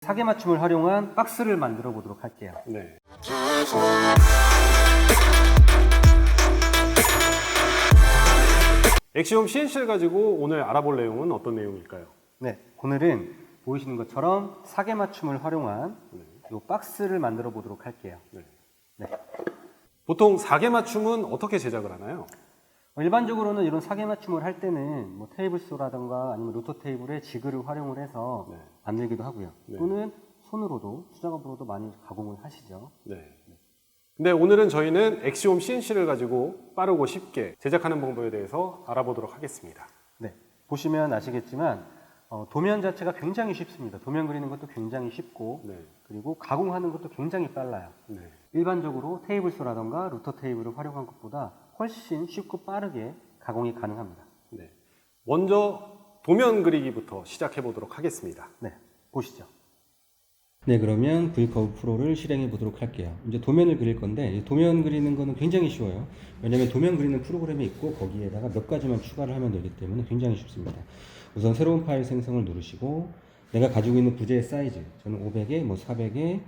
사계 맞춤을 활용한 박스를 만들어 보도록 할게요. 네. 엑시움 CNC를 가지고 오늘 알아볼 내용은 어떤 내용일까요? 네, 오늘은 보이시는 것처럼 사계 맞춤을 활용한 이 박스를 만들어 보도록 할게요. 네. 네. 보통 사계 맞춤은 어떻게 제작을 하나요? 일반적으로는 이런 사계 맞춤을 할 때는 뭐 테이블소라든가 아니면 루터 테이블의 지그를 활용을 해서 네. 만들기도 하고요. 네. 또는 손으로도 수작업으로도 많이 가공을 하시죠. 네. 근데 오늘은 저희는 엑시움 CNC를 가지고 빠르고 쉽게 제작하는 방법에 대해서 알아보도록 하겠습니다. 네, 보시면 아시겠지만 도면 자체가 굉장히 쉽습니다. 도면 그리는 것도 굉장히 쉽고 네. 그리고 가공하는 것도 굉장히 빨라요. 네. 일반적으로 테이블소라던가 루터 테이블을 활용한 것보다 훨씬 쉽고 빠르게 가공이 가능합니다. 네. 먼저 도면 그리기부터 시작해 보도록 하겠습니다. 네, 보시죠. 네, 그러면 V커브 프로를 실행해 보도록 할게요. 이제 도면을 그릴 건데 도면 그리는 거는 굉장히 쉬워요. 왜냐하면 도면 그리는 프로그램이 있고 거기에다가 몇 가지만 추가를 하면 되기 때문에 굉장히 쉽습니다. 우선 새로운 파일 생성을 누르시고 내가 가지고 있는 부재의 사이즈, 저는 500에 뭐 400에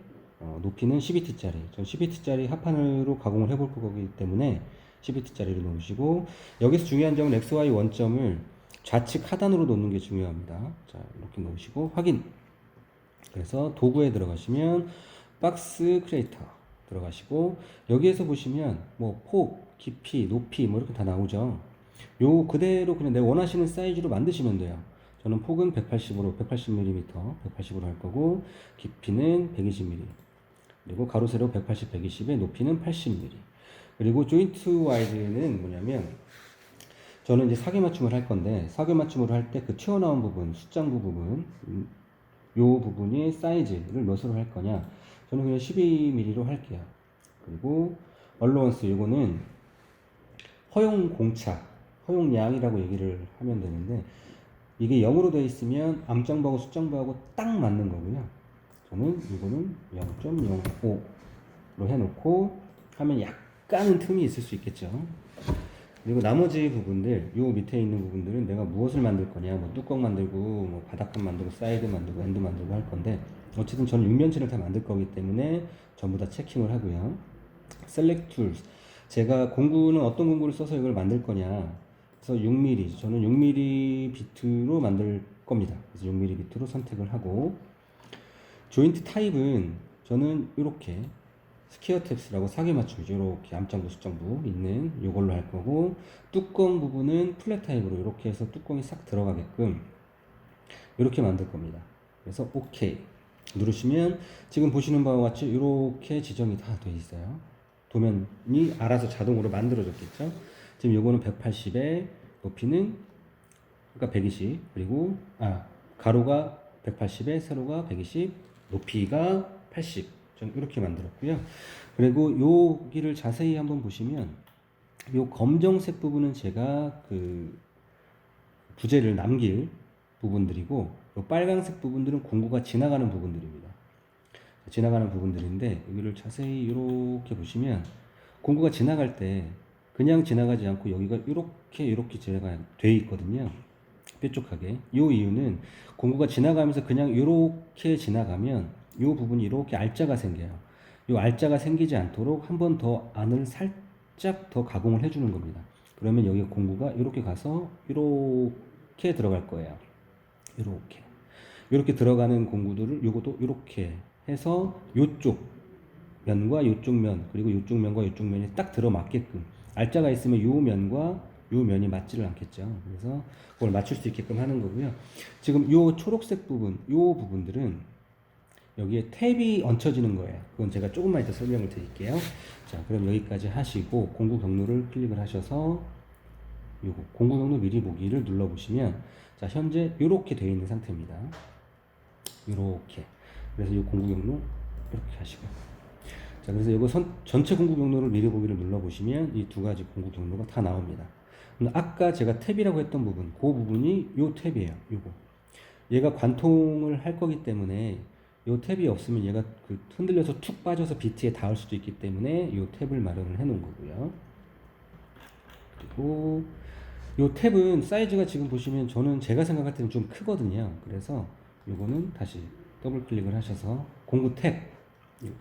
높이는 12T짜리, 전 12T짜리 합판으로 가공을 해볼 거기 때문에 12T짜리를 놓으시고, 여기서 중요한 점은 XY 원점을 좌측 하단으로 놓는 게 중요합니다. 자, 이렇게 놓으시고 확인. 그래서 도구에 들어가시면 박스 크리에이터 들어가시고 여기에서 보시면 뭐 폭, 깊이, 높이 뭐 이렇게 다 나오죠. 요 그대로 그냥 내가 원하시는 사이즈로 만드시면 돼요. 저는 폭은 180으로 180mm 180으로 할 거고 깊이는 120mm 그리고 가로 세로 180, 120에 높이는 80mm. 그리고 조인트 와이드는 뭐냐면 저는 이제 사계 맞춤을 할 건데 사계 맞춤으로 할 때 그 튀어나온 부분, 숫장부 부분 요 부분이 사이즈를 몇으로 할 거냐, 저는 그냥 12mm로 할게요. 그리고 얼로원스, 요거는 허용 공차, 허용량이라고 얘기를 하면 되는데 이게 0으로 되어 있으면 암장부하고 숫장부하고 딱 맞는 거고요. 저는 이거는 0.05로 해놓고 하면 약간은 틈이 있을 수 있겠죠. 그리고 나머지 부분들, 요 밑에 있는 부분들은 내가 무엇을 만들 거냐, 뭐 뚜껑 만들고, 뭐 바닥판 만들고, 사이드 만들고, 엔드 만들고 할 건데, 어쨌든 저는 육면체를 다 만들 거기 때문에 전부 다 체킹을 하고요. Select Tools. 제가 공구는 어떤 공구를 써서 이걸 만들 거냐. 그래서 6mm, 저는 6mm 비트로 만들 겁니다. 그래서 6mm 비트로 선택을 하고, 조인트 타입은 저는 이렇게 스퀘어 탭스라고 사계 맞춤이죠. 이렇게 암장부, 숫장부 있는 이걸로 할 거고, 뚜껑 부분은 플랫 타입으로 이렇게 해서 뚜껑이 싹 들어가게끔 이렇게 만들 겁니다. 그래서 OK 누르시면 지금 보시는 바와 같이 이렇게 지정이 다 되어 있어요. 도면이 알아서 자동으로 만들어졌겠죠. 지금 요거는 180에 높이는 그러니까 120, 그리고 가로가 180에 세로가 120, 높이가 80. 이렇게 만들었고요. 그리고 여기를 자세히 한번 보시면 요 검정색 부분은 제가 그 부재를 남길 부분들이고, 요 빨간색 부분들은 공구가 지나가는 부분들입니다. 지나가는 부분들인데 여기를 자세히 이렇게 보시면 공구가 지나갈 때 그냥 지나가지 않고 여기가 이렇게 제가 돼 있거든요. 뾰족하게. 요 이유는 공구가 지나가면서 그냥 이렇게 지나가면 이 부분이 이렇게 알짜가 생겨요. 이 알짜가 생기지 않도록 한 번 더 안을 살짝 더 가공을 해주는 겁니다. 그러면 여기 공구가 이렇게 가서 이렇게 들어갈 거예요. 이렇게 들어가는 공구들을 요것도 이렇게 해서 요쪽 면과 요쪽 면, 그리고 요쪽 면과 요쪽 면이 딱 들어맞게끔, 알짜가 있으면 요 면과 요 면이 맞지를 않겠죠. 그래서 그걸 맞출 수 있게끔 하는 거고요. 지금 요 초록색 부분, 요 부분들은 여기에 탭이 얹혀지는 거예요. 그건 제가 조금만 이따 설명을 드릴게요. 자, 그럼 여기까지 하시고 공구 경로를 클릭을 하셔서 요거 공구 경로 미리 보기를 눌러 보시면, 자, 현재 이렇게 되어 있는 상태입니다. 이렇게. 그래서 이 공구 경로 이렇게 하시고, 자, 그래서 이거 전체 공구 경로를 미리 보기를 눌러 보시면 이 두 가지 공구 경로가 다 나옵니다. 근데 아까 제가 탭이라고 했던 부분, 그 부분이 요 탭이에요. 요거. 얘가 관통을 할 거기 때문에 요 탭이 없으면 얘가 그 흔들려서 툭 빠져서 비트에 닿을 수도 있기 때문에 요 탭을 마련을 해 놓은 거고요. 그리고 요 탭은 사이즈가 지금 보시면 저는 제가 생각할 때는 좀 크거든요. 그래서 요거는 다시 더블 클릭을 하셔서 공구 탭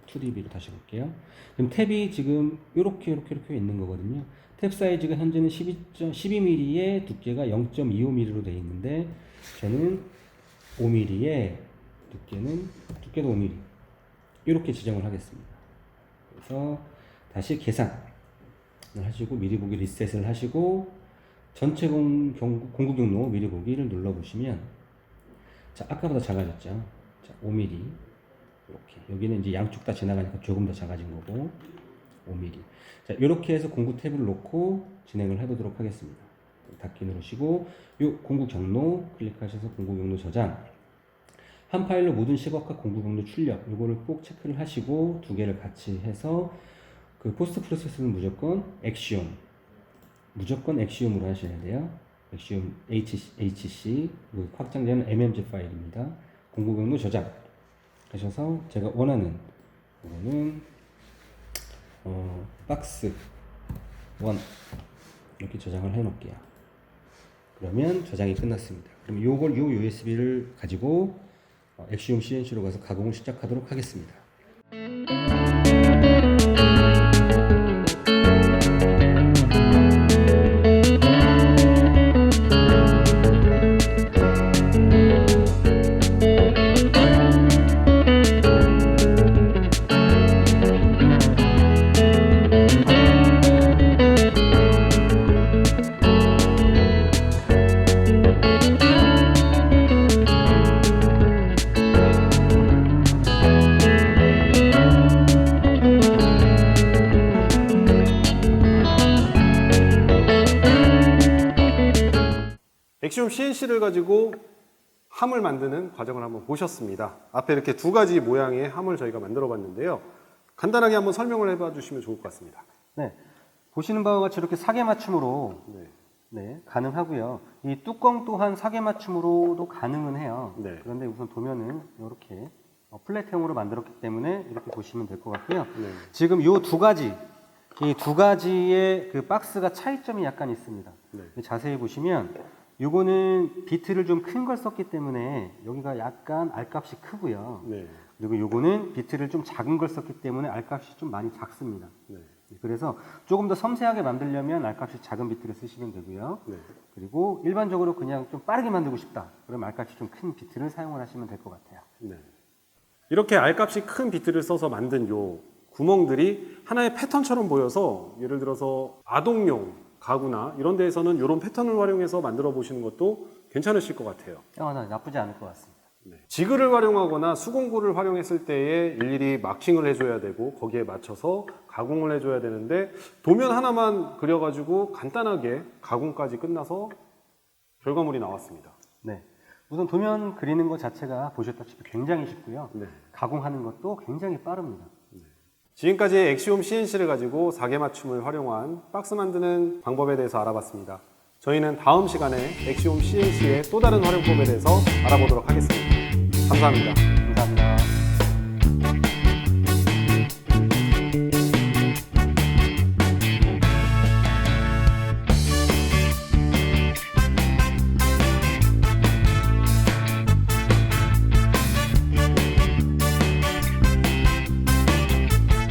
2DB로 다시 볼게요. 그럼 탭이 지금 이렇게 있는 거거든요. 탭 사이즈가 현재는 12mm에 두께가 0.25mm로 되어 있는데 저는 5mm에 두께도 5mm 이렇게 지정을 하겠습니다. 그래서 다시 계산을 하시고 미리 보기 리셋을 하시고 전체 공구 경로 미리 보기를 눌러보시면 자, 아까보다 작아졌죠. 자, 5mm 이렇게 여기는 이제 양쪽 다 지나가니까 조금 더 작아진 거고 5mm. 자, 이렇게 해서 공구 탭을 놓고 진행을 해보도록 하겠습니다. 닫기 누르시고 이 공구 경로 클릭하셔서 공구 경로 저장. 한 파일로 모든 시각화 공구 경로 출력 이거를 꼭 체크를 하시고 두 개를 같이 해서 그 포스트 프로세스는 무조건 엑시움으로 하셔야 돼요. 엑시움 HC 확장되는 MMG 파일입니다. 공구 경로 저장 하셔서 제가 원하는 이거는 박스 1 이렇게 저장을 해 놓을게요. 그러면 저장이 끝났습니다. 그럼 요걸 요 USB를 가지고 엑시움 CNC로 가서 가공을 시작하도록 하겠습니다. 엑시움 CNC를 가지고 함을 만드는 과정을 한번 보셨습니다. 앞에 이렇게 두 가지 모양의 함을 저희가 만들어 봤는데요. 간단하게 한번 설명을 해봐 주시면 좋을 것 같습니다. 네, 보시는 바와 같이 이렇게 사계 맞춤으로 가능하고요. 이 뚜껑 또한 사계 맞춤으로도 가능은 해요. 네. 그런데 우선 도면은 이렇게 플랫형으로 만들었기 때문에 이렇게 보시면 될 것 같고요. 네. 지금 이 두 가지의 그 박스가 차이점이 약간 있습니다. 네. 자세히 보시면 요거는 비트를 좀 큰 걸 썼기 때문에 여기가 약간 알값이 크고요. 네. 그리고 요거는 비트를 좀 작은 걸 썼기 때문에 알값이 좀 많이 작습니다. 네. 그래서 조금 더 섬세하게 만들려면 알값이 작은 비트를 쓰시면 되고요. 네. 그리고 일반적으로 그냥 좀 빠르게 만들고 싶다. 그럼 알값이 좀 큰 비트를 사용을 하시면 될 것 같아요. 네. 이렇게 알값이 큰 비트를 써서 만든 요 구멍들이 하나의 패턴처럼 보여서 예를 들어서 아동용 가구나 이런 데에서는 이런 패턴을 활용해서 만들어 보시는 것도 괜찮으실 것 같아요. 나쁘지 않을 것 같습니다. 네. 지그를 활용하거나 수공구를 활용했을 때에 일일이 마킹을 해줘야 되고 거기에 맞춰서 가공을 해줘야 되는데 도면 하나만 그려가지고 간단하게 가공까지 끝나서 결과물이 나왔습니다. 네. 우선 도면 그리는 것 자체가 보셨다시피 굉장히 쉽고요. 네. 가공하는 것도 굉장히 빠릅니다. 지금까지 엑시움 CNC를 가지고 사계 맞춤을 활용한 박스 만드는 방법에 대해서 알아봤습니다. 저희는 다음 시간에 엑시움 CNC의 또 다른 활용법에 대해서 알아보도록 하겠습니다. 감사합니다.